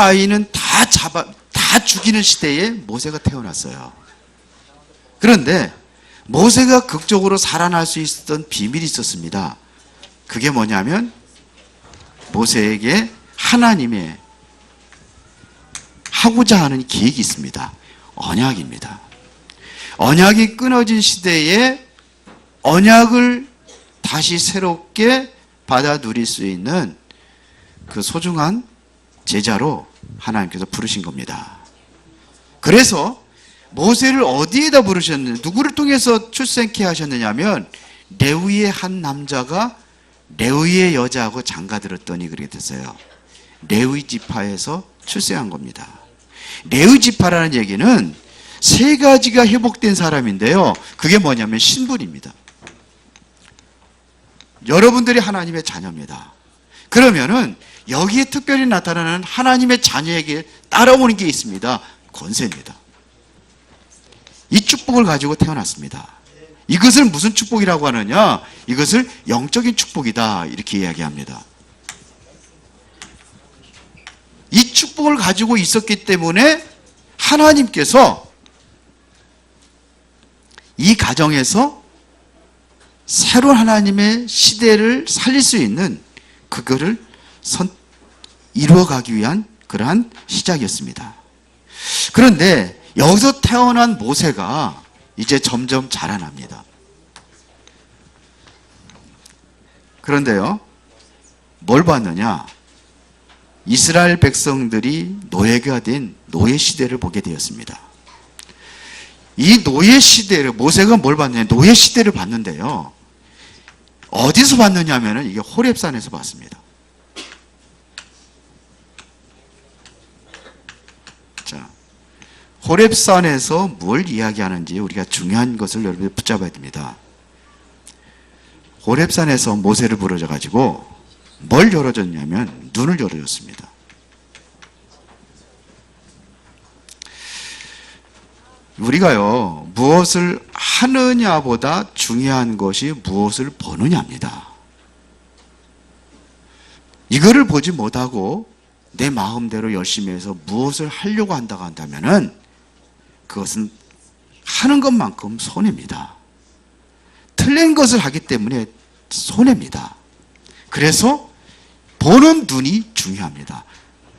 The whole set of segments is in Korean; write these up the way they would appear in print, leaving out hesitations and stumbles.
아이는 다 죽이는 시대에 모세가 태어났어요. 그런데 모세가 극적으로 살아날 수 있었던 비밀이 있었습니다. 그게 뭐냐면 모세에게 하나님의 하고자 하는 계획이 있습니다. 언약입니다. 언약이 끊어진 시대에 언약을 다시 새롭게 받아 누릴 수 있는 그 소중한 제자로 하나님께서 부르신 겁니다. 그래서 모세를 어디에다 부르셨느냐, 누구를 통해서 출생케 하셨느냐면 레위의 한 남자가 레위의 여자하고 장가들었더니 그렇게 됐어요. 레위 지파에서 출생한 겁니다. 레위 지파라는 얘기는 세 가지가 회복된 사람인데요. 그게 뭐냐면 신분입니다. 여러분들이 하나님의 자녀입니다. 그러면은 여기에 특별히 나타나는 하나님의 자녀에게 따라오는 게 있습니다. 권세입니다. 이 축복을 가지고 태어났습니다. 이것을 무슨 축복이라고 하느냐? 이것을 영적인 축복이다, 이렇게 이야기합니다. 이 축복을 가지고 있었기 때문에 하나님께서 이 가정에서 새로운 하나님의 시대를 살릴 수 있는 그거를 이루어가기 위한 그러한 시작이었습니다. 그런데 여기서 태어난 모세가 이제 점점 자라납니다. 그런데요, 뭘 봤느냐? 이스라엘 백성들이 노예가 된 노예 시대를 보게 되었습니다. 이 노예 시대를, 모세가 뭘 봤느냐? 노예 시대를 봤는데요, 어디서 봤느냐 하면은 이게 호렙산에서 봤습니다. 자, 호렙산에서 뭘 이야기하는지 우리가 중요한 것을 여러분이 붙잡아야 됩니다. 호렙산에서 모세를 부르셔 가지고 뭘 열어줬냐면 눈을 열어줬습니다. 우리가요, 무엇을 하느냐보다 중요한 것이 무엇을 보느냐입니다. 이거를 보지 못하고 내 마음대로 열심히 해서 무엇을 하려고 한다고 한다면은 그것은 하는 것만큼 손해입니다. 틀린 것을 하기 때문에 손해입니다. 그래서 보는 눈이 중요합니다.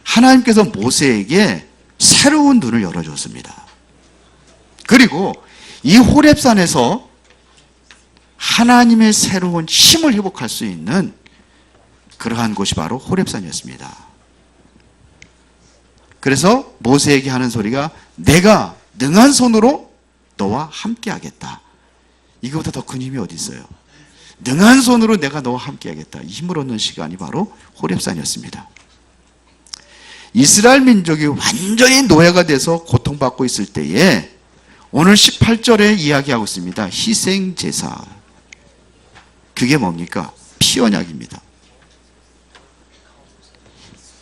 하나님께서 모세에게 새로운 눈을 열어줬습니다. 그리고 이 호렙산에서 하나님의 새로운 힘을 회복할 수 있는 그러한 곳이 바로 호렙산이었습니다. 그래서 모세에게 하는 소리가 내가 능한 손으로 너와 함께 하겠다. 이거보다 더 큰 힘이 어디 있어요? 능한 손으로 내가 너와 함께 하겠다. 힘을 얻는 시간이 바로 호렙산이었습니다. 이스라엘 민족이 완전히 노예가 돼서 고통받고 있을 때에 오늘 18절에 이야기하고 있습니다. 희생제사. 그게 뭡니까? 피언약입니다.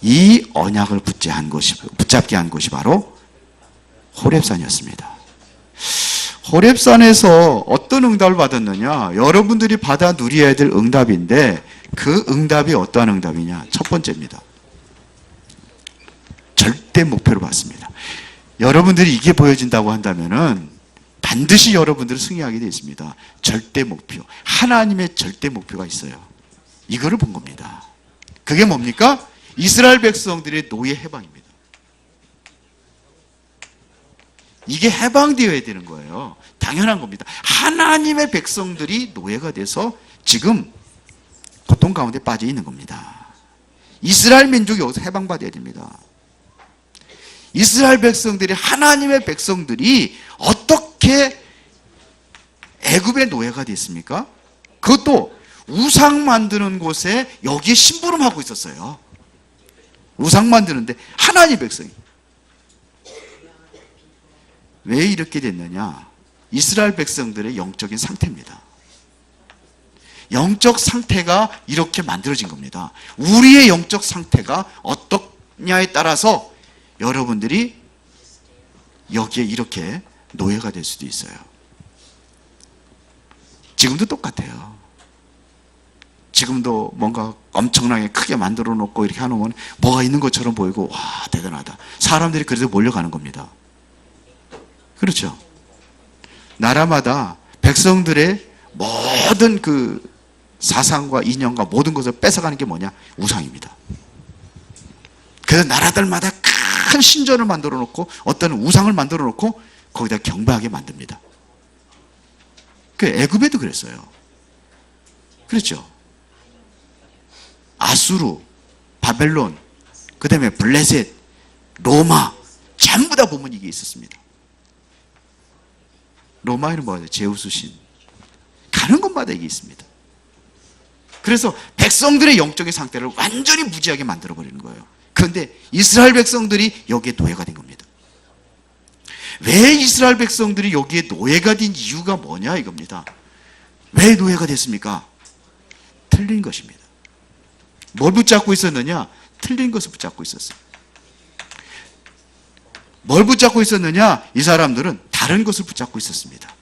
이 언약을 붙잡게 한 곳이 바로 호렙산이었습니다. 호렙산에서 어떤 응답을 받았느냐? 여러분들이 받아 누려야 될 응답인데 그 응답이 어떠한 응답이냐? 첫 번째입니다. 절대 목표를 받습니다. 여러분들이 이게 보여진다고 한다면은 반드시 여러분들은 승리하게 되어 있습니다. 절대 목표. 하나님의 절대 목표가 있어요. 이거를 본 겁니다. 그게 뭡니까? 이스라엘 백성들의 노예 해방입니다. 이게 해방되어야 되는 거예요. 당연한 겁니다. 하나님의 백성들이 노예가 돼서 지금 고통 가운데 빠져 있는 겁니다. 이스라엘 민족이 여기서 해방받아야 됩니다. 이스라엘 백성들이, 하나님의 백성들이 어떻게 애굽의 노예가 됐습니까? 그것도 우상 만드는 곳에 여기에 심부름하고 있었어요. 우상 만드는데 하나님의 백성이. 왜 이렇게 됐느냐? 이스라엘 백성들의 영적인 상태입니다. 영적 상태가 이렇게 만들어진 겁니다. 우리의 영적 상태가 어떻냐에 따라서 여러분들이 여기에 이렇게 노예가 될 수도 있어요. 지금도 똑같아요. 지금도 뭔가 엄청나게 크게 만들어 놓고 이렇게 해놓으면 뭐가 있는 것처럼 보이고, 와, 대단하다. 사람들이 그래서 몰려가는 겁니다. 그렇죠? 나라마다 백성들의 모든 그 사상과 이념과 모든 것을 뺏어가는 게 뭐냐? 우상입니다. 그래서 나라들마다 큰 신전을 만들어 놓고 어떤 우상을 만들어 놓고 거기다 경배하게 만듭니다. 그 애굽에도 그랬어요. 그렇죠? 아수르, 바벨론, 그 다음에 블레셋, 로마 전부 다 보면 이게 있었습니다. 로마에는 뭐예요? 제우스 신. 가는 곳마다 이게 있습니다. 그래서 백성들의 영적인 상태를 완전히 무지하게 만들어버리는 거예요. 그런데 이스라엘 백성들이 여기에 노예가 된 겁니다. 왜 이스라엘 백성들이 여기에 노예가 된 이유가 뭐냐 이겁니다. 왜 노예가 됐습니까? 틀린 것입니다. 뭘 붙잡고 있었느냐? 틀린 것을 붙잡고 있었어요. 뭘 붙잡고 있었느냐? 이 사람들은 다른 것을 붙잡고 있었습니다.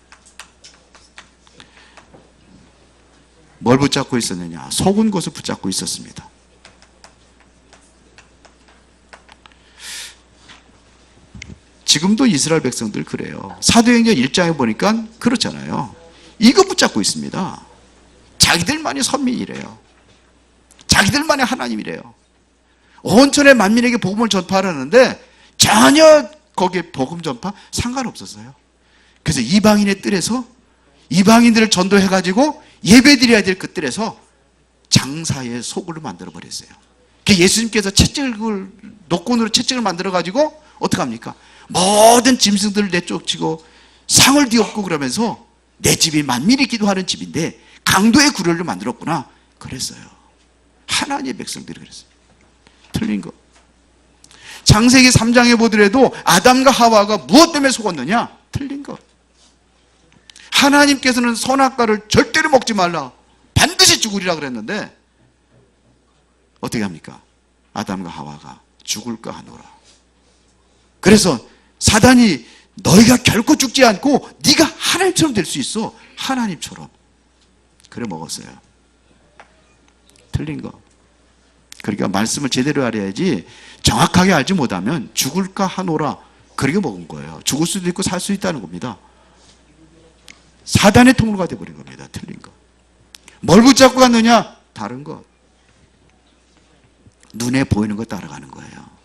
뭘 붙잡고 있었느냐? 속은 것을 붙잡고 있었습니다. 지금도 이스라엘 백성들 그래요. 사도행전 1장에 보니까 그렇잖아요. 이거 붙잡고 있습니다. 자기들만이 선민이래요. 자기들만의 하나님이래요. 온천의 만민에게 복음을 전파하라는데 전혀 거기에 복음 전파 상관없었어요. 그래서 이방인의 뜰에서 이방인들을 전도해가지고 예배드려야 될 그 뜰에서 장사의 소굴로 만들어버렸어요. 예수님께서 채찍을 노끈으로 채찍을 만들어가지고 어떻게 합니까? 모든 짐승들을 내쫓치고 상을 뒤엎고 그러면서 내 집이 만민이 기도하는 집인데 강도의 구렬로 만들었구나 그랬어요. 하나님의 백성들이 그랬어요. 틀린 거. 창세기 3장에 보더라도 아담과 하와가 무엇 때문에 속았느냐? 틀린 것. 하나님께서는 선악과를 절대로 먹지 말라. 반드시 죽으리라 그랬는데 어떻게 합니까? 아담과 하와가 죽을까 하노라. 그래서 사단이 너희가 결코 죽지 않고 네가 하나님처럼 될 수 있어. 하나님처럼. 그래 먹었어요. 틀린 거. 그러니까 말씀을 제대로 알아야지 정확하게 알지 못하면 죽을까 하노라. 그렇게 먹은 거예요. 죽을 수도 있고 살 수 있다는 겁니다. 사단의 통로가 되어버린 겁니다. 틀린 거. 뭘 붙잡고 갔느냐? 다른 것. 눈에 보이는 것 따라가는 거예요.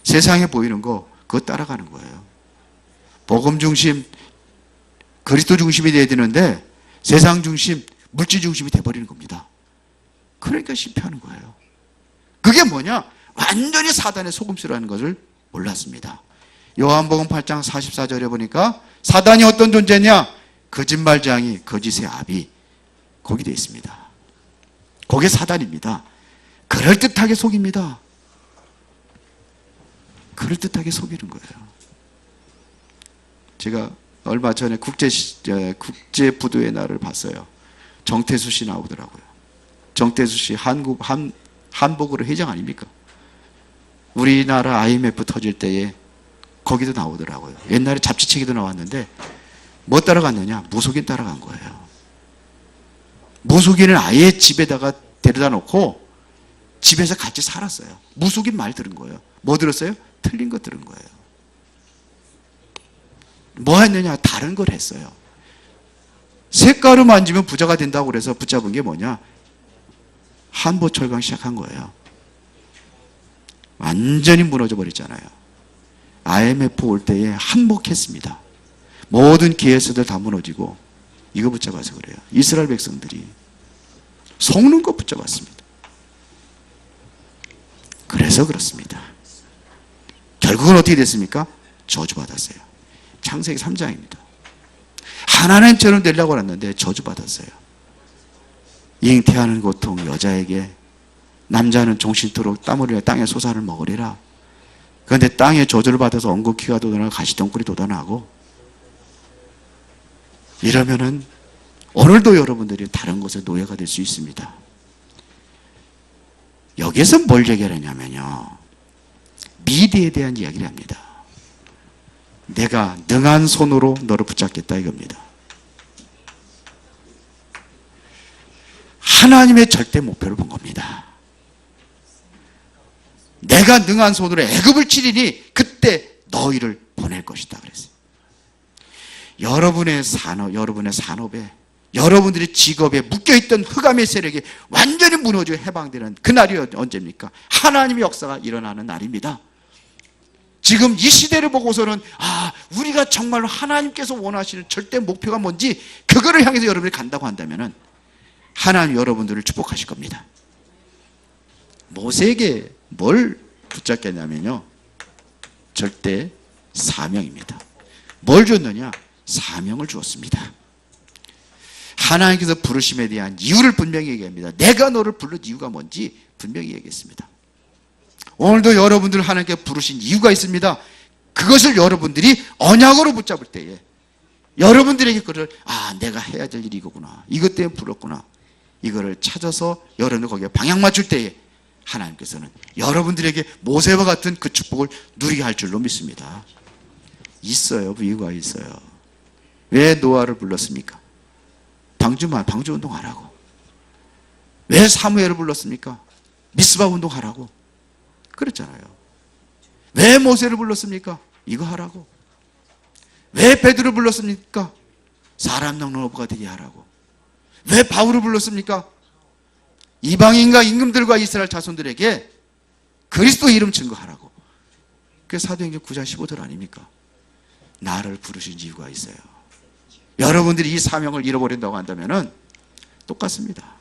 세상에 보이는 거 그거 따라가는 거예요. 복음 중심, 그리스도 중심이 돼야 되는데 세상 중심, 물질 중심이 돼버리는 겁니다. 그러니까 실패하는 거예요. 그게 뭐냐? 완전히 사단의 속임수라는 것을 몰랐습니다. 요한복음 8장 44절에 보니까 사단이 어떤 존재냐? 거짓말장이, 거짓의 아비. 거기 되어 있습니다. 그게 사단입니다. 그럴듯하게 속입니다. 그럴듯하게 속이는 거예요. 제가 얼마 전에 국제부도의 날을 봤어요. 정태수 씨 나오더라고요. 정태수 씨 한복으로 회장 아닙니까? 우리나라 IMF 터질 때에 거기도 나오더라고요. 옛날에 잡지책에도 나왔는데 뭐 따라갔느냐? 무속인 따라간 거예요. 무속인을 아예 집에다가 데려다 놓고 집에서 같이 살았어요. 무속인 말 들은 거예요. 뭐 들었어요? 틀린 거 들은 거예요. 뭐 했느냐? 다른 걸 했어요. 색가루 만지면 부자가 된다고 그래서 붙잡은 게 뭐냐? 한보철강 시작한 거예요. 완전히 무너져 버렸잖아요. IMF 올 때에 한몫했습니다. 모든 기회서들 다 무너지고 이거 붙잡아서 그래요. 이스라엘 백성들이 속는 거 붙잡았습니다. 그래서 그렇습니다. 결국은 어떻게 됐습니까? 저주받았어요. 창세기 3장입니다. 하나님처럼 되려고 했는데 저주받았어요. 잉태하는 고통 여자에게, 남자는 종신토록 땀 흘려 땅의 소산을 먹으리라. 그런데 땅에 저주를 받아서 엉겅퀴가 돋아나고 가시덩굴이 돋아나고, 이러면은 오늘도 여러분들이 다른 것에 노예가 될 수 있습니다. 여기에서 뭘 얘기하냐면요, 미래에 대한 이야기를 합니다. 내가 능한 손으로 너를 붙잡겠다 이겁니다. 하나님의 절대 목표를 본 겁니다. 내가 능한 손으로 애굽을 치리니 그때 너희를 보낼 것이다 그랬어요. 여러분의 산업에, 여러분들의 직업에 묶여있던 흑암의 세력이 완전히 무너져 해방되는 그날이 언제입니까? 하나님의 역사가 일어나는 날입니다. 지금 이 시대를 보고서는 우리가 정말로 하나님께서 원하시는 절대 목표가 뭔지 그거를 향해서 여러분이 간다고 한다면 하나님 여러분들을 축복하실 겁니다. 모세에게 뭘 붙잡겠냐면요, 절대 사명입니다. 뭘 줬느냐? 사명을 주었습니다. 하나님께서 부르심에 대한 이유를 분명히 얘기합니다. 내가 너를 부른 이유가 뭔지 분명히 얘기했습니다. 오늘도 여러분들 하나님께 부르신 이유가 있습니다. 그것을 여러분들이 언약으로 붙잡을 때에 여러분들에게 그걸 내가 해야 될 일이 이거구나, 이것 때문에 불렀구나, 이거를 찾아서 여러분들 거기에 방향 맞출 때에 하나님께서는 여러분들에게 모세와 같은 그 축복을 누리게 할 줄로 믿습니다. 있어요. 이유가 있어요. 왜 노아를 불렀습니까? 방주 운동하라고. 왜 사무엘을 불렀습니까? 미스바 운동하라고. 그랬잖아요. 왜 모세를 불렀습니까? 이거 하라고. 왜 베드로를 불렀습니까? 사람 낚는 어부가 되게 하라고. 왜 바울을 불렀습니까? 이방인과 임금들과 이스라엘 자손들에게 그리스도 이름 증거하라고. 그게 사도행전 9장 15절 아닙니까? 나를 부르신 이유가 있어요. 여러분들이 이 사명을 잃어버린다고 한다면 똑같습니다.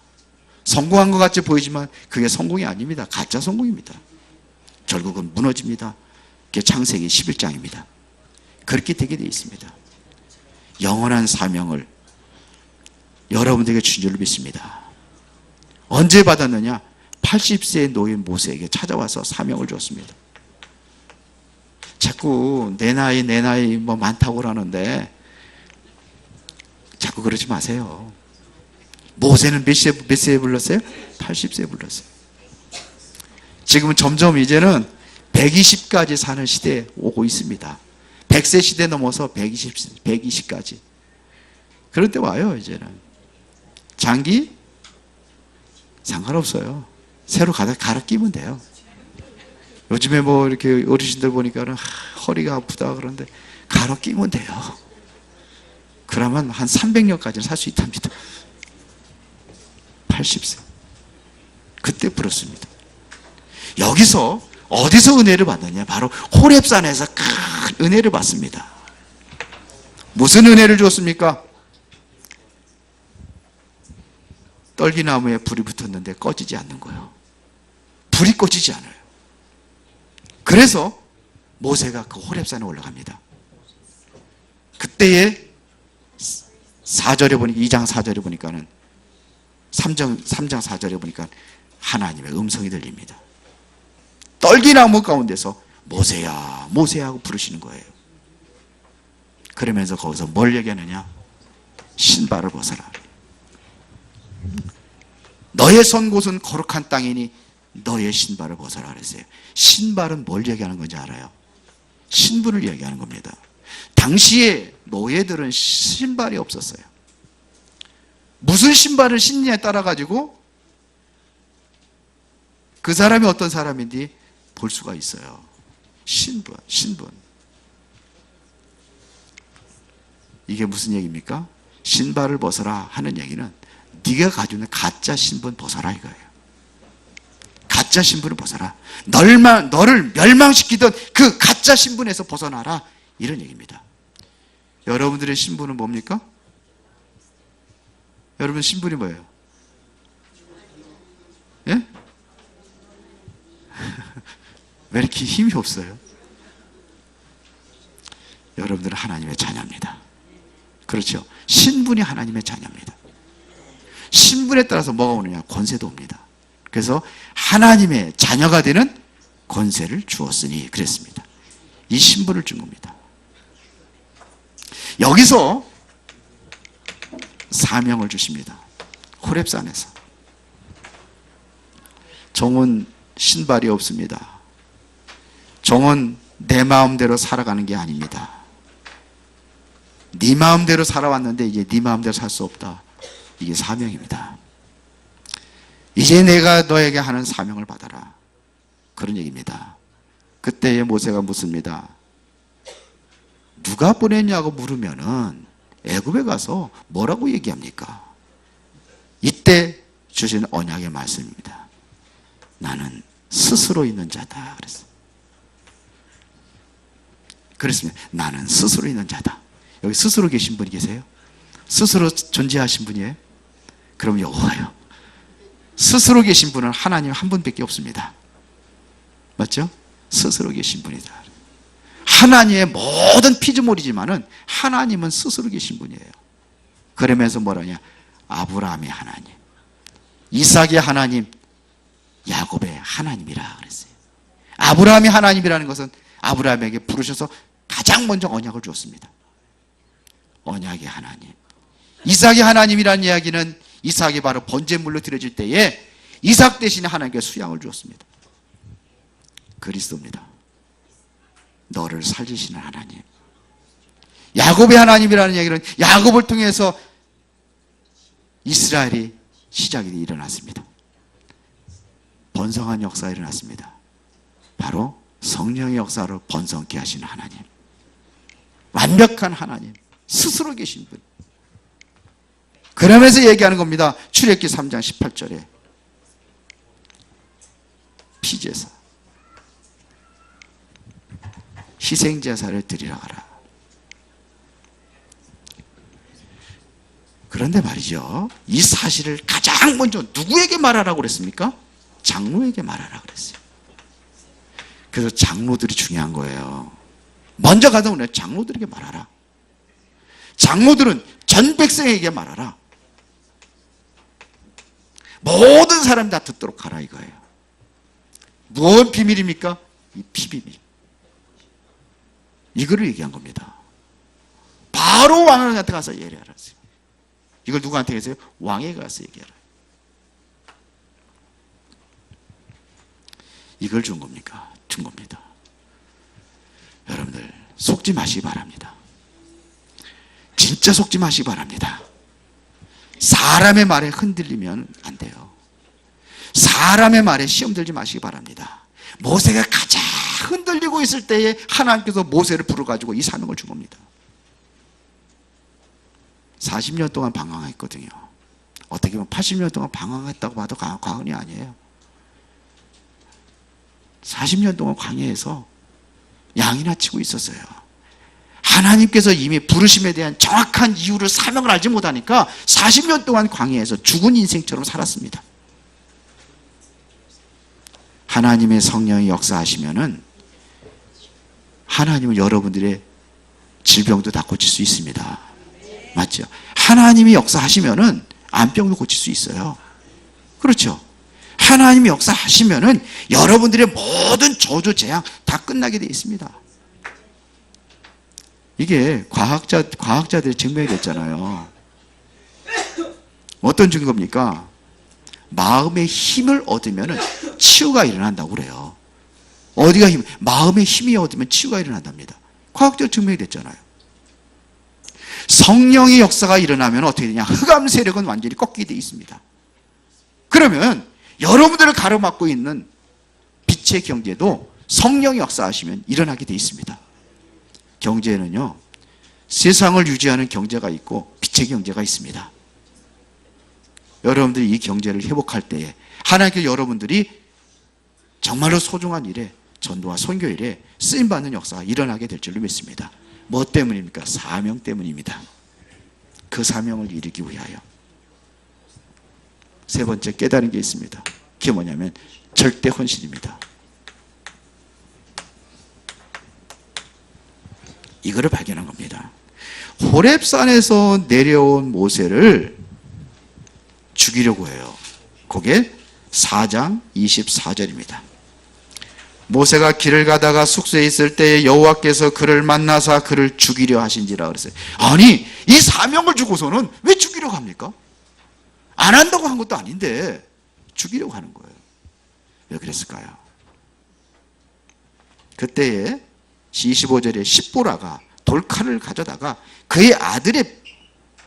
성공한 것 같이 보이지만 그게 성공이 아닙니다. 가짜 성공입니다. 결국은 무너집니다. 그게 창세기 11장입니다. 그렇게 되게 되어 있습니다. 영원한 사명을 여러분들에게 준 줄로 믿습니다. 언제 받았느냐? 80세의 노인 모세에게 찾아와서 사명을 줬습니다. 자꾸 내 나이 뭐 많다고 그러는데 자꾸 그러지 마세요. 모세는 몇 세에 불렀어요? 80세에 불렀어요. 지금은 점점 이제는 120까지 사는 시대에 오고 있습니다. 100세 시대 넘어서 120까지. 그럴 때 와요. 이제는 장기 상관없어요. 새로 갈아 끼면 돼요. 요즘에 뭐 이렇게 어르신들 보니까는 허리가 아프다 그러는데 갈아 끼면 돼요. 그러면 한 300년까지는 살 수 있답니다. 80세. 그때 불었습니다. 여기서 어디서 은혜를 받느냐? 바로 호렙산에서 큰 은혜를 받습니다. 무슨 은혜를 줬습니까? 떨기나무에 불이 붙었는데 꺼지지 않는 거예요. 불이 꺼지지 않아요. 그래서 모세가 그 호렙산에 올라갑니다. 그때에 4절에 보니까 2장 4절에 보니까는 3장 4절에 보니까 하나님의 음성이 들립니다. 떨기나무 가운데서 모세야 모세야 하고 부르시는 거예요. 그러면서 거기서 뭘 얘기하느냐? 신발을 벗어라. 너의 선 곳은 거룩한 땅이니 너의 신발을 벗어라 그랬어요. 신발은 뭘 얘기하는 건지 알아요? 신분을 얘기하는 겁니다. 당시에 노예들은 신발이 없었어요. 무슨 신발을 신느냐에 따라 가지고 그 사람이 어떤 사람인지 볼 수가 있어요. 신분. 이게 무슨 얘기입니까? 신발을 벗어라 하는 얘기는 네가 가지고 있는 가짜 신분 벗어라 이거예요. 가짜 신분을 벗어라. 너를 멸망시키던 그 가짜 신분에서 벗어나라 이런 얘기입니다. 여러분들의 신분은 뭡니까? 여러분 신분이 뭐예요? 예? 왜 이렇게 힘이 없어요? 여러분들은 하나님의 자녀입니다. 그렇죠? 신분이 하나님의 자녀입니다. 신분에 따라서 뭐가 오느냐? 권세도 옵니다. 그래서 하나님의 자녀가 되는 권세를 주었으니 그랬습니다. 이 신분을 준 겁니다. 여기서 사명을 주십니다. 호렙산에서. 종은 신발이 없습니다. 종은 내 마음대로 살아가는 게 아닙니다. 네 마음대로 살아왔는데 이제 네 마음대로 살 수 없다. 이게 사명입니다. 이제 내가 너에게 하는 사명을 받아라. 그런 얘기입니다. 그때에 모세가 묻습니다. 누가 보냈냐고 물으면은 애굽에 가서 뭐라고 얘기합니까? 이때 주신 언약의 말씀입니다. 나는 스스로 있는 자다 그랬어요. 그랬습니다. 나는 스스로 있는 자다. 여기 스스로 계신 분이 계세요? 스스로 존재하신 분이에요? 그럼 여호와요. 스스로 계신 분은 하나님 한 분밖에 없습니다. 맞죠? 스스로 계신 분이다. 하나님의 모든 피조물이지만은 하나님은 스스로 계신 분이에요. 그러면서 뭐라냐? 아브라함의 하나님, 이삭의 하나님, 야곱의 하나님이라 그랬어요. 아브라함의 하나님이라는 것은 아브라함에게 부르셔서 가장 먼저 언약을 주었습니다. 언약의 하나님. 이삭의 하나님이라는 이야기는 이삭이 바로 번제물로 드려질 때에 이삭 대신에 하나님께 수양을 주었습니다. 그리스도입니다. 너를 살리시는 하나님. 야곱의 하나님이라는 이야기는 야곱을 통해서 이스라엘이 시작이 일어났습니다. 번성한 역사가 일어났습니다. 바로 성령의 역사로 번성케 하시는 하나님, 완벽한 하나님, 스스로 계신 분. 그러면서 얘기하는 겁니다. 출애굽기 3장 18절에 피제사, 희생제사를 드리라 하라. 그런데 말이죠, 이 사실을 가장 먼저 누구에게 말하라고 그랬습니까? 장로에게 말하라 그랬어요. 그래서 장로들이 중요한 거예요. 먼저 가다 보니 장로들에게 말하라. 장로들은 전 백성에게 말하라. 모든 사람이 다 듣도록 하라 이거예요. 무슨 비밀입니까? 이 피비밀. 이거를 얘기한 겁니다. 바로 왕한테 가서 얘기하라. 이걸 누구한테 했어요? 왕에게 가서 얘기하라. 이걸 준 겁니까? 준 겁니다. 여러분들 속지 마시기 바랍니다. 진짜 속지 마시기 바랍니다. 사람의 말에 흔들리면 안 돼요. 사람의 말에 시험 들지 마시기 바랍니다. 모세가 가장 흔들리고 있을 때에 하나님께서 모세를 불러가지고 이 사명을 준 겁니다. 40년 동안 방황했거든요. 어떻게 보면 80년 동안 방황했다고 봐도 과언이 아니에요. 40년 동안 광야에서 양이나 치고 있었어요. 하나님께서 이미 부르심에 대한 정확한 이유를 사명을 알지 못하니까 40년 동안 광야에서 죽은 인생처럼 살았습니다. 하나님의 성령이 역사하시면은 하나님은 여러분들의 질병도 다 고칠 수 있습니다. 맞죠? 하나님이 역사하시면은 암병도 고칠 수 있어요. 그렇죠? 하나님이 역사하시면은 여러분들의 모든 저주, 재앙 다 끝나게 되어 있습니다. 이게 과학자들이 증명이 됐잖아요. 어떤 증거입니까? 마음의 힘을 얻으면은 치유가 일어난다고 그래요. 어디가 힘? 마음의 힘이 얻으면 치유가 일어난답니다. 과학적으로 증명이 됐잖아요. 성령의 역사가 일어나면 어떻게 되냐? 흑암 세력은 완전히 꺾이게 되어 있습니다. 그러면 여러분들을 가로막고 있는 빛의 경제도 성령의 역사하시면 일어나게 되어 있습니다. 경제에는요, 세상을 유지하는 경제가 있고 빛의 경제가 있습니다. 여러분들이 이 경제를 회복할 때에 하나님께 여러분들이 정말로 소중한 일에, 전도와 선교 일에 쓰임받는 역사가 일어나게 될 줄로 믿습니다. 뭐 때문입니까? 사명 때문입니다. 그 사명을 이루기 위하여. 세 번째 깨달은 게 있습니다. 그게 뭐냐면 절대 헌신입니다. 이거를 발견한 겁니다. 호렙산에서 내려온 모세를 죽이려고 해요. 그게 4장 24절입니다. 모세가 길을 가다가 숙소에 있을 때에 여호와께서 그를 만나사 그를 죽이려 하신지라 그랬어요. 아니, 이 사명을 주고서는 왜 죽이려고 합니까? 안 한다고 한 것도 아닌데 죽이려고 하는 거예요. 왜 그랬을까요? 그때에 25절에 십보라가 돌칼을 가져다가 그의 아들의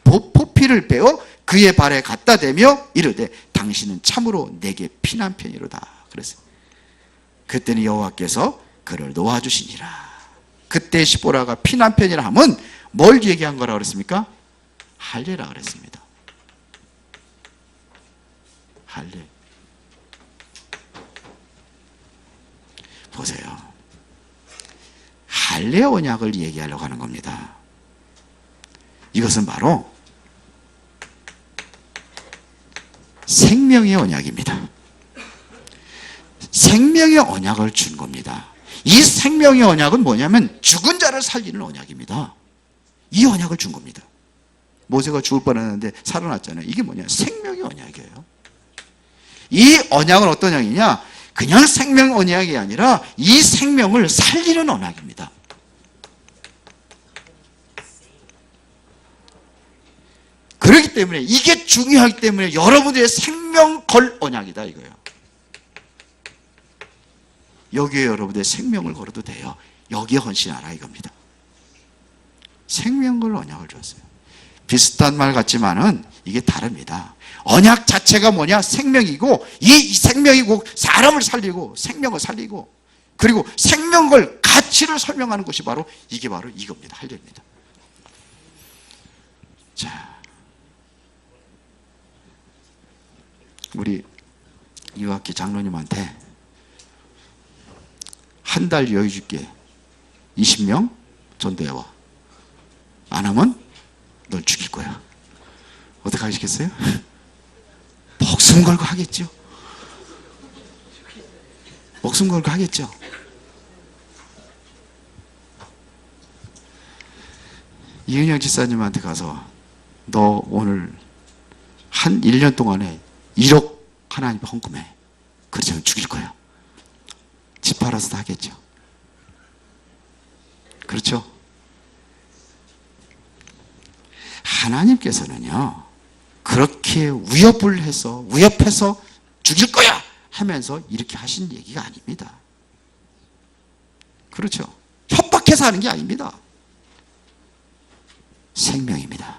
포피를 베어 그의 발에 갖다 대며 이르되 당신은 참으로 내게 피난편이로다 그랬어요. 그때는 여호와께서 그를 놓아주시니라. 그때 시보라가 피난편이라 하면 뭘 얘기한 거라 그랬습니까? 할례라 그랬습니다. 할례. 보세요. 할례 언약을 얘기하려고 하는 겁니다. 이것은 바로 생명의 언약입니다. 생명의 언약을 준 겁니다. 이 생명의 언약은 뭐냐면 죽은 자를 살리는 언약입니다. 이 언약을 준 겁니다. 모세가 죽을 뻔했는데 살아났잖아요. 이게 뭐냐? 생명의 언약이에요. 이 언약은 어떤 언약이냐? 그냥 생명 언약이 아니라 이 생명을 살리는 언약입니다. 그렇기 때문에 이게 중요하기 때문에 여러분들의 생명 걸 언약이다 이거예요. 여기에 여러분들의 생명을 걸어도 돼요. 여기에 헌신하라 이겁니다. 생명 걸 언약을 줬어요. 비슷한 말 같지만은 이게 다릅니다. 언약 자체가 뭐냐? 생명이고 이 생명이고 사람을 살리고 생명을 살리고 그리고 생명 걸 가치를 설명하는 것이 바로 이게 바로 이겁니다. 할례입니다. 자, 우리 이학기 장로님한테 한 달 여유 줄게. 20명 전도해와. 안 하면 널 죽일 거야. 어떻게 하시겠어요? 목숨 걸고 하겠죠. 목숨 걸고 하겠죠. 이은영 지사님한테 가서 너 오늘 한 1년 동안에 1억 하나님 헌금해. 그러면 죽일 거야. 집 팔아서도 하겠죠. 그렇죠? 하나님께서는요, 그렇게 위협해서 죽일 거야 하면서 이렇게 하신 얘기가 아닙니다. 그렇죠? 협박해서 하는 게 아닙니다. 생명입니다.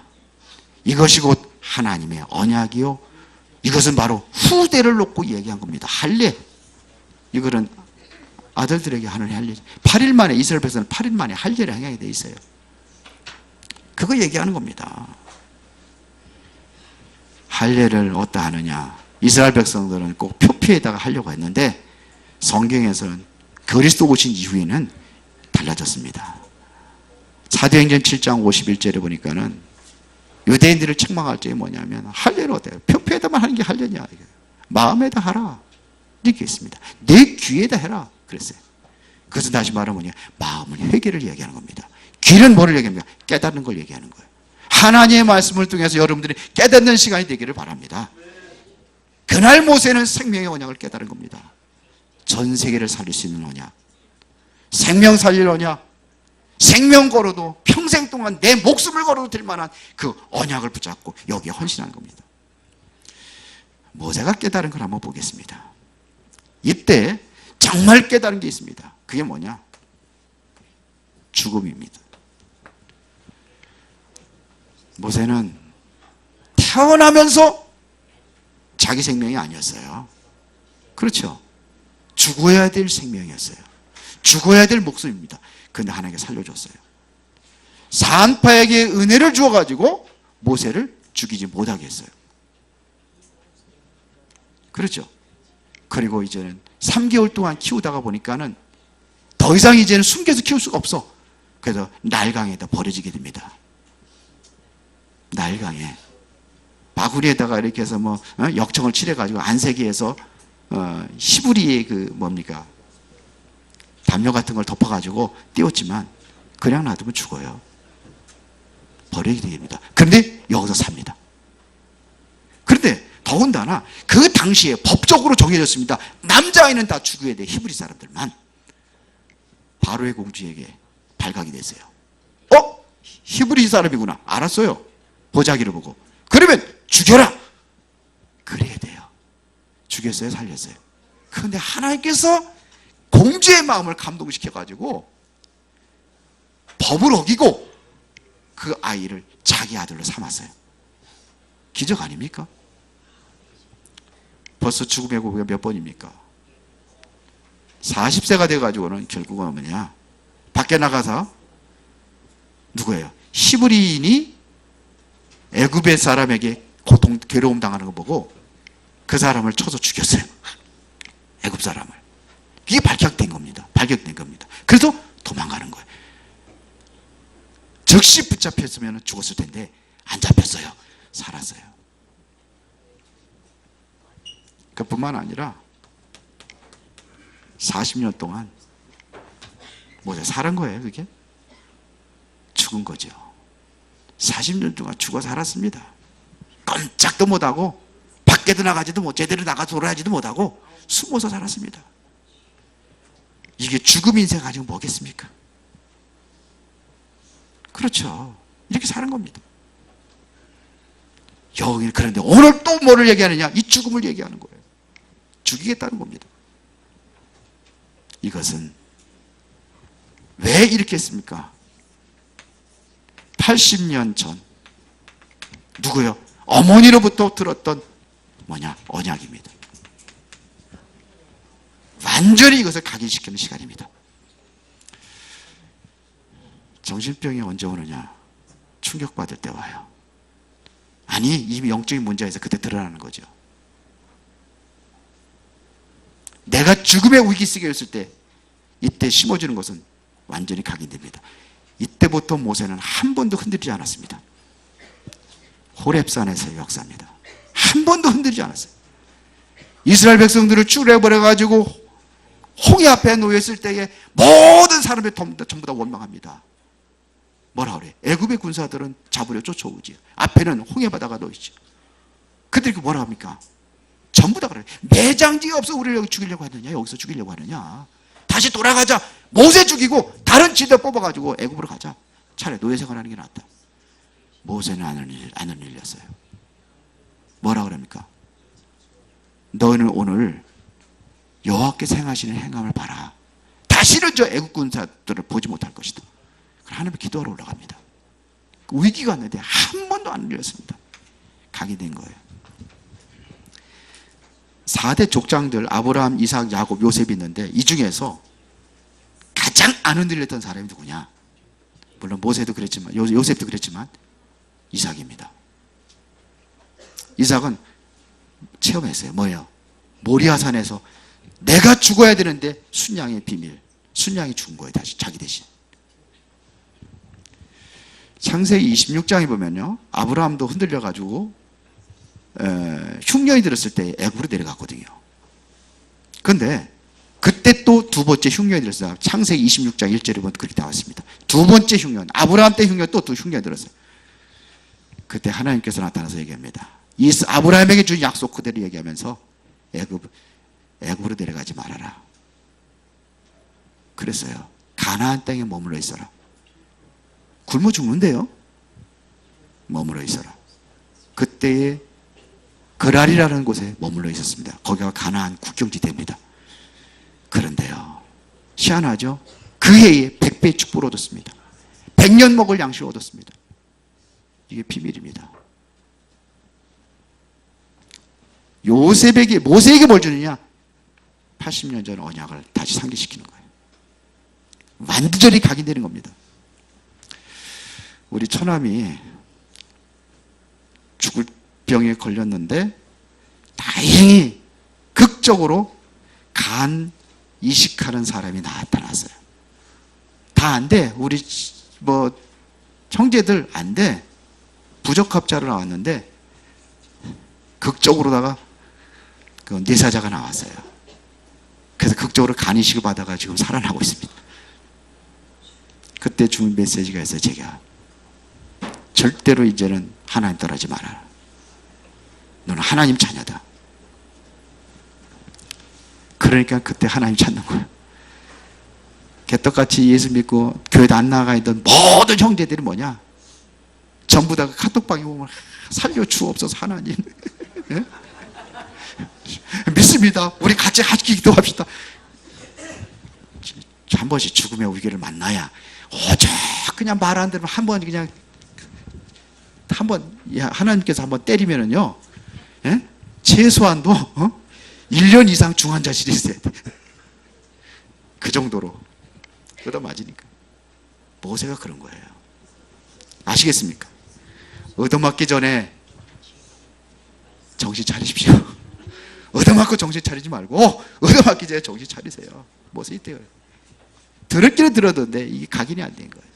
이것이 곧 하나님의 언약이요. 이것은 바로 후대를 놓고 얘기한 겁니다. 할례. 이거는 아들들에게 하는 할례. 8일 만에 이스라엘 백성은 8일 만에 할례를 행하게 돼 있어요. 그거 얘기하는 겁니다. 할례를 어디다 하느냐? 이스라엘 백성들은 꼭 표피에다가 하려고 했는데 성경에서는 그리스도 오신 이후에는 달라졌습니다. 사도행전 7장 51절에 보니까는 유대인들을 책망할 적이 뭐냐면 할례를 어때요? 표피에다만 하는 게 할례냐? 마음에다 하라. 이렇게 있습니다. 내 귀에다 해라. 그랬어요. 그래서 다시 말하면 뭐냐? 마음은 회개를 얘기하는 겁니다. 귀는 뭐를 얘기합니까? 깨닫는 걸 얘기하는 거예요. 하나님의 말씀을 통해서 여러분들이 깨닫는 시간이 되기를 바랍니다. 그날 모세는 생명의 언약을 깨달은 겁니다. 전 세계를 살릴 수 있는 언약. 생명 살릴 언약. 생명 걸어도 평생 동안 내 목숨을 걸어도 될 만한 그 언약을 붙잡고 여기에 헌신하는 겁니다. 모세가 깨달은 걸 한번 보겠습니다. 이때 정말 깨달은 게 있습니다. 그게 뭐냐? 죽음입니다. 모세는 태어나면서 자기 생명이 아니었어요. 그렇죠? 죽어야 될 생명이었어요. 죽어야 될 목숨입니다. 그런데 하나님께 살려줬어요. 산파에게 은혜를 주어가지고 모세를 죽이지 못하게 했어요. 그렇죠? 그리고 이제는 3개월 동안 키우다가 보니까는 더 이상 이제는 숨겨서 키울 수가 없어. 그래서 날강에다 버려지게 됩니다. 날강에. 바구리에다가 이렇게 해서 역청을 칠해가지고 안색이에서 히브리의 담요 같은 걸 덮어가지고 띄웠지만 그냥 놔두면 죽어요. 버리게 됩니다. 그런데 여기서 삽니다. 그런데 더군다나 그 당시에 법적으로 정해졌습니다. 남자아이는 다 죽여야 돼. 히브리 사람들만. 바로의 공주에게 발각이 됐어요. 히브리 사람이구나. 알았어요. 보자기를 보고. 그러면 죽여라. 그래야 돼요. 죽였어요? 살렸어요? 그런데 하나님께서 공주의 마음을 감동시켜가지고 법을 어기고 그 아이를 자기 아들로 삼았어요. 기적 아닙니까? 벌써 죽음의 고비가 몇 번입니까? 40세가 돼가지고는 결국은 뭐냐? 밖에 나가서 누구예요? 히브리인이 애굽의 사람에게 고통, 괴로움 당하는 거 보고 그 사람을 쳐서 죽였어요. 애굽 사람을. 이게 발견된 겁니다. 발견된 겁니다. 그래서 도망가는 거예요. 즉시 붙잡혔으면 죽었을 텐데 안 잡혔어요. 살았어요. 그뿐만 아니라 40년 동안 모세 살은 거예요. 그게 죽은 거죠. 40년 동안 죽어 살았습니다. 꼼짝도 못하고 밖에도 나가지도 못, 제대로 나가서 돌아가지도 못하고 숨어서 살았습니다. 이게 죽음 인생 가지고 뭐겠습니까? 그렇죠. 이렇게 사는 겁니다. 여기 그런데 오늘 또 뭐를 얘기하느냐? 이 죽음을 얘기하는 거예요. 죽이겠다는 겁니다. 이것은 왜 이렇게 했습니까? 80년 전 누구요? 어머니로부터 들었던 뭐냐? 언약입니다. 완전히 이것을 각인시키는 시간입니다. 정신병이 언제 오느냐? 충격받을 때 와요. 아니, 이미 영적인 문제에서 그때 드러나는 거죠. 내가 죽음의 위기 속에 있을 때 이때 심어주는 것은 완전히 각인됩니다. 이때부터 모세는 한 번도 흔들리지 않았습니다. 호렙산에서의 역사입니다. 한 번도 흔들리지 않았어요. 이스라엘 백성들을 출애버려가지고 홍해 앞에 놓였을 때에 모든 사람들이 전부 다 원망합니다. 뭐라 그래? 애굽의 군사들은 잡으려 쫓아오지. 앞에는 홍해 바다가 놓이죠. 그들이 뭐라 합니까? 전부 다 그래요. 매장지가 없어 우리를 여기 죽이려고 하느냐? 여기서 죽이려고 하느냐? 다시 돌아가자. 모세 죽이고 다른 지대 뽑아가지고 애굽으로 가자. 차라리 노예 생활하는 게 낫다. 모세는 안 흔들렸어요. 뭐라 그럽니까? 너희는 오늘 여호와께서 행하시는 행함을 봐라. 다시는 저 애국 군사들을 보지 못할 것이다. 하나님께 기도하러 올라갑니다. 위기가 왔는데 한 번도 안 흔들렸습니다. 각인된 거예요. 4대 족장들 아브라함, 이삭, 야곱, 요셉이 있는데 이 중에서 가장 안 흔들렸던 사람이 누구냐? 물론 모세도 그랬지만 요셉도 그랬지만 이삭입니다. 이삭은 체험했어요. 뭐예요? 모리아산에서 내가 죽어야 되는데 순양의 비밀, 순양이 죽은 거예요. 다시 자기 대신. 창세기 26장에 보면요, 아브라함도 흔들려가지고 흉년이 들었을 때 애굽으로 내려갔거든요. 그런데 그때 또 두 번째 흉년이 들었어요. 창세기 26장 1절에 보면 그렇게 나왔습니다. 두 번째 흉년, 아브라함 때 흉년, 또 흉년이 들었어요. 그때 하나님께서 나타나서 얘기합니다. 아브라함에게 준 약속 그대로 얘기하면서 애굽으로 내려가지 말아라. 그랬어요. 가나안 땅에 머물러 있어라. 굶어 죽는데요. 머물러 있어라. 그때에 그랄이라는 곳에 머물러 있었습니다. 거기가 가나안 국경지대입니다. 그런데요, 희한하죠? 그 해에 100배의 축복을 얻었습니다. 100년 먹을 양식을 얻었습니다. 이게 비밀입니다. 요셉에게, 모세에게 뭘 주느냐? 80년 전 언약을 다시 상기시키는 거예요. 완전히 각인되는 겁니다. 우리 처남이 죽을 병에 걸렸는데 다행히 극적으로 간 이식하는 사람이 나타났어요. 다 안 돼. 우리 뭐 형제들 안 돼. 부적합자로 나왔는데 극적으로다가 그 뇌사자가 나왔어요. 그래서 극적으로 간 이식을 받아가 지금 살아나고 있습니다. 그때 주는 메시지가 있어요. 제가 절대로 이제는 하나님 떠나지 말아라. 너는 하나님 자녀다. 그러니까 그때 하나님 찾는 거예요. 개떡같이 예수 믿고 교회도 안 나가 있던 모든 형제들이 뭐냐? 전부 다 카톡방에 보면 살려주옵소서 하나님. 예? 믿습니다. 우리 같이 기도합시다. 한 번씩 죽음의 위기를 만나야 어저 그냥 말 안 들으면 한 번 그냥 하나님께서 한번 때리면은요, 예? 최소한도 1년 이상 중환자실에 있어야 돼. 그 정도로 얻어맞으니까. 모세가 그런 거예요. 아시겠습니까? 얻어맞기 전에 정신 차리십시오. 얻어맞고 정신 차리지 말고 얻어맞기 전에 정신 차리세요. 모세 이때 그래요. 들었기는 들었는데 이게 각인이 안 된 거예요.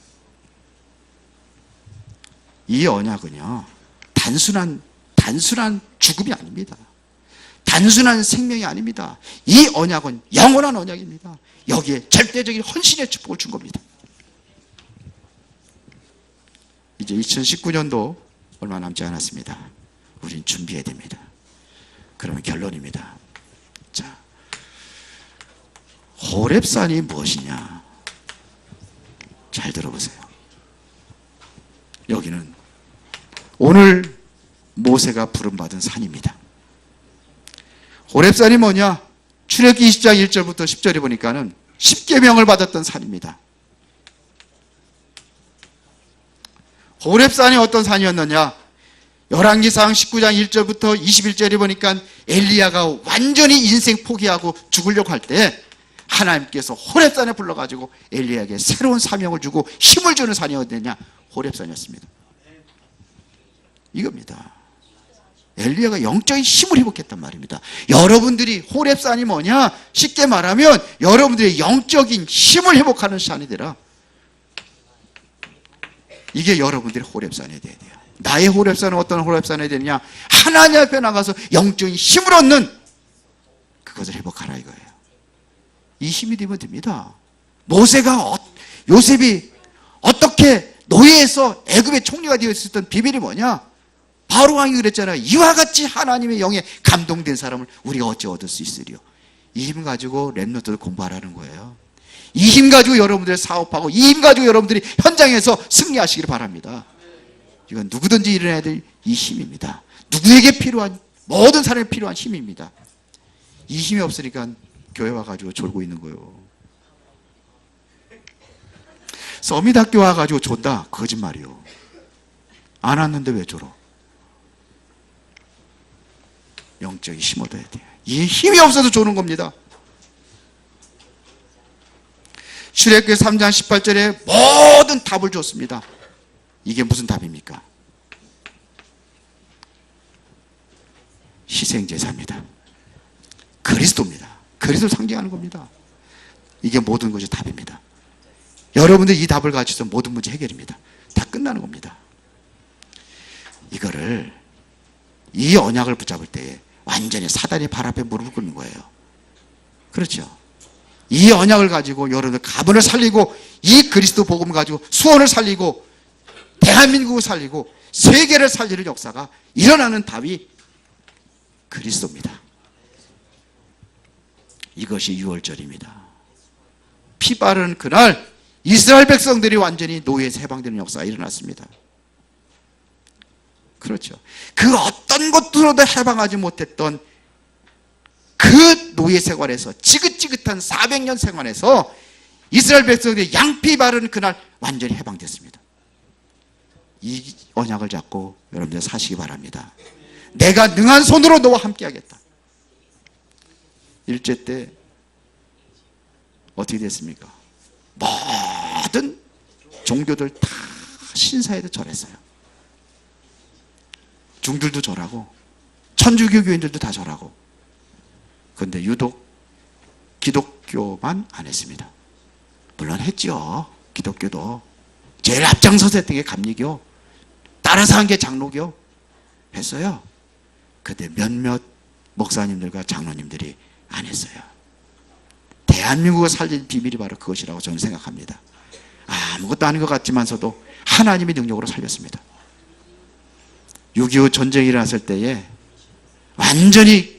이 언약은요, 단순한 죽음이 아닙니다. 단순한 생명이 아닙니다. 이 언약은 영원한 언약입니다. 여기에 절대적인 헌신의 축복을 준 겁니다. 이제 2019년도 얼마 남지 않았습니다. 우린 준비해야 됩니다. 그러면 결론입니다. 자, 호렙산이 무엇이냐? 잘 들어보세요. 여기는 오늘 모세가 부름받은 산입니다. 호렙산이 뭐냐? 출애굽기 20장 1절부터 10절에 보니까는 10계명을 받았던 산입니다. 호렙산이 어떤 산이었느냐? 열왕기상 19장 1절부터 21절에 보니까 엘리야가 완전히 인생 포기하고 죽으려고 할 때 하나님께서 호렙산에 불러가지고 엘리야에게 새로운 사명을 주고 힘을 주는 산이 어디냐? 호렙산이었습니다. 이겁니다. 엘리야가 영적인 힘을 회복했단 말입니다. 여러분들이 호렙산이 뭐냐? 쉽게 말하면 여러분들의 영적인 힘을 회복하는 산이 되라. 이게 여러분들의 호렙산이 돼야 돼요. 나의 호렙산은 어떤 호렙산이 되느냐? 하나님 앞에 나가서 영적인 힘을 얻는 그것을 회복하라 이거예요. 이 힘이 되면 됩니다. 요셉이 어떻게 노예에서 애굽의 총리가 되어 있었던 비밀이 뭐냐? 바로 왕이 그랬잖아요. 이와 같이 하나님의 영에 감동된 사람을 우리가 어찌 얻을 수 있으리요? 이 힘 가지고 랩노트를 공부하라는 거예요. 이 힘 가지고 여러분들이 사업하고 이 힘 가지고 여러분들이 현장에서 승리하시기를 바랍니다. 이건 누구든지 일어나야 될 이 힘입니다. 누구에게 필요한, 모든 사람에 필요한 힘입니다. 이 힘이 없으니까 교회 와가지고 졸고 있는 거예요. 서밋학교 와가지고 존다? 거짓말이요. 안 왔는데 왜 졸어? 영적인 힘 얻어야 돼요. 이 힘이 없어서 조는 겁니다. 출애굽기 3장 18절에 모든 답을 줬습니다. 이게 무슨 답입니까? 희생제사입니다. 그리스도입니다. 그리스도를 상징하는 겁니다. 이게 모든 것이 답입니다. 여러분들 이 답을 가지고서 모든 문제 해결입니다. 다 끝나는 겁니다. 이 언약을 붙잡을 때에 완전히 사단의 발 앞에 무릎을 꿇는 거예요. 그렇죠? 이 언약을 가지고 여러분들 가문을 살리고 이 그리스도 복음을 가지고 수원을 살리고 대한민국을 살리고 세계를 살리는 역사가 일어나는 답이 그리스도입니다. 이것이 6월절입니다. 피 바른 그날 이스라엘 백성들이 완전히 노예에서 해방되는 역사가 일어났습니다. 그렇죠. 그 어떤 것으로도 해방하지 못했던 그 노예 생활에서 지긋지긋한 400년 생활에서 이스라엘 백성들이 양피 바른 그날 완전히 해방됐습니다. 이 언약을 잡고 여러분들 사시기 바랍니다. 내가 능한 손으로 너와 함께 하겠다. 일제 때 어떻게 됐습니까? 모든 종교들 다 신사에도 절했어요. 중들도 절하고 천주교 교인들도 다 절하고. 그런데 유독 기독교만 안 했습니다. 물론 했죠. 기독교도 제일 앞장서서 했던 게 감리교, 따라서 한 게 장로교 했어요. 근데 몇몇 목사님들과 장로님들이 안 했어요. 대한민국을 살릴 비밀이 바로 그것이라고 저는 생각합니다. 아무것도 아닌 것 같지만서도 하나님의 능력으로 살렸습니다. 6.25 전쟁이 일어났을 때에 완전히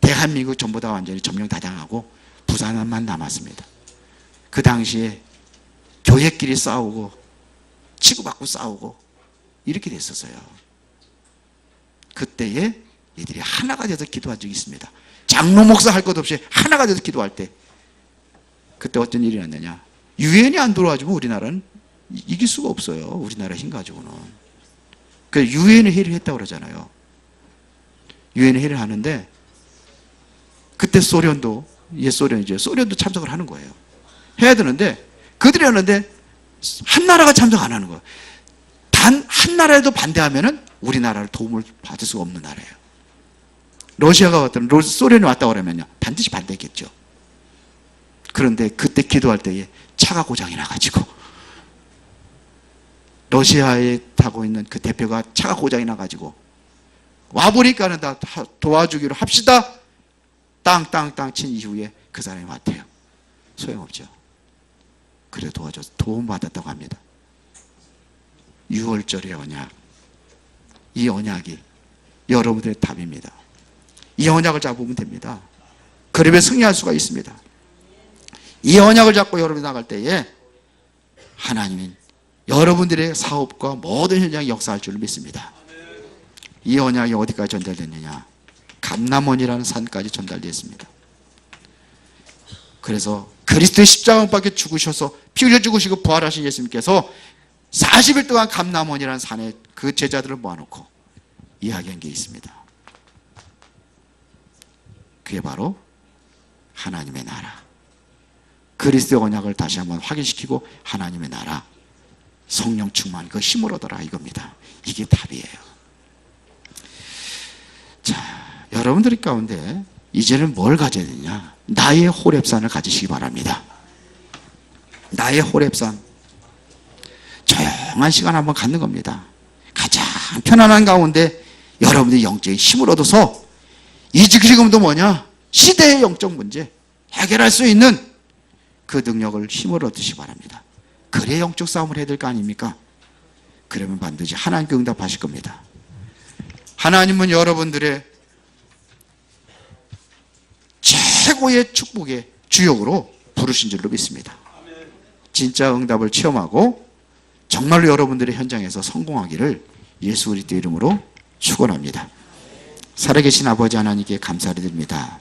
대한민국 전부 다 완전히 점령다당하고 부산만 남았습니다. 그 당시에 교회끼리 싸우고 치고받고 싸우고 이렇게 됐었어요. 그때에 이들이 하나가 돼서 기도한 적이 있습니다. 장로 목사 할 것 없이 하나가 돼서 기도할 때 그때 어떤 일이 났느냐, 유엔이 안 들어와주면 우리나라는 이길 수가 없어요. 우리나라 힘 가지고는. 그래서 유엔에 회의를 했다고 그러잖아요. 유엔에 회의를 하는데 그때 소련도, 옛소련이죠. 소련도 참석을 하는 거예요. 해야 되는데, 그들이 하는데, 한 나라가 참석 안 하는 거예요. 단 한 나라에도 반대하면은 우리나라를 도움을 받을 수가 없는 나라예요. 러시아가 왔던, 소련이 왔다고 그러면요. 반드시 반대했겠죠. 그런데 그때 기도할 때에 차가 고장이 나가지고, 러시아에 타고 있는 그 대표가 차가 고장이 나가지고, 와보니까는 다 도와주기로 합시다. 땅땅땅 친 이후에 그 사람이 왔대요. 소용없죠. 그래 도와줘서 도움받았다고 합니다. 6월절의 언약. 이 언약이 여러분들의 답입니다. 이 언약을 잡으면 됩니다. 그러면 승리할 수가 있습니다. 이 언약을 잡고 여러분이 나갈 때에 하나님은 여러분들의 사업과 모든 현장에 역사할 줄 믿습니다. 이 언약이 어디까지 전달됐느냐? 감람원이라는 산까지 전달되었습니다. 그래서 그리스도의 십자가 밖에 죽으셔서 피 흘려 죽으시고 부활하신 예수님께서 40일 동안 감람원이라는 산에 그 제자들을 모아놓고 이야기한 게 있습니다. 그게 바로 하나님의 나라, 그리스도의 언약을 다시 한번 확인시키고 하나님의 나라, 성령 충만, 그 힘을 얻어라 이겁니다. 이게 답이에요. 자, 여러분들 가운데 이제는 뭘 가져야 되냐? 나의 호렙산을 가지시기 바랍니다. 나의 호렙산. 조용한 시간 한번 갖는 겁니다. 가장 편안한 가운데 여러분들이 영적인 힘을 얻어서 이 지금도 뭐냐? 시대의 영적 문제 해결할 수 있는 그 능력을 힘을 얻으시기 바랍니다. 그래 영적 싸움을 해야 될 거 아닙니까? 그러면 반드시 하나님께 응답하실 겁니다. 하나님은 여러분들의 최고의 축복의 주역으로 부르신 줄로 믿습니다. 진짜 응답을 체험하고 정말로 여러분들의 현장에서 성공하기를 예수 그리스도 이름으로 축원합니다. 살아계신 아버지 하나님께 감사를 드립니다.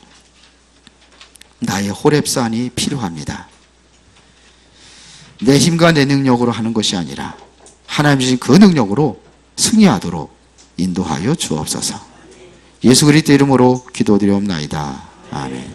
나의 호렙산이 필요합니다. 내 힘과 내 능력으로 하는 것이 아니라 하나님 주신 그 능력으로 승리하도록 인도하여 주옵소서. 예수 그리스도 이름으로 기도드리옵나이다. 아멘.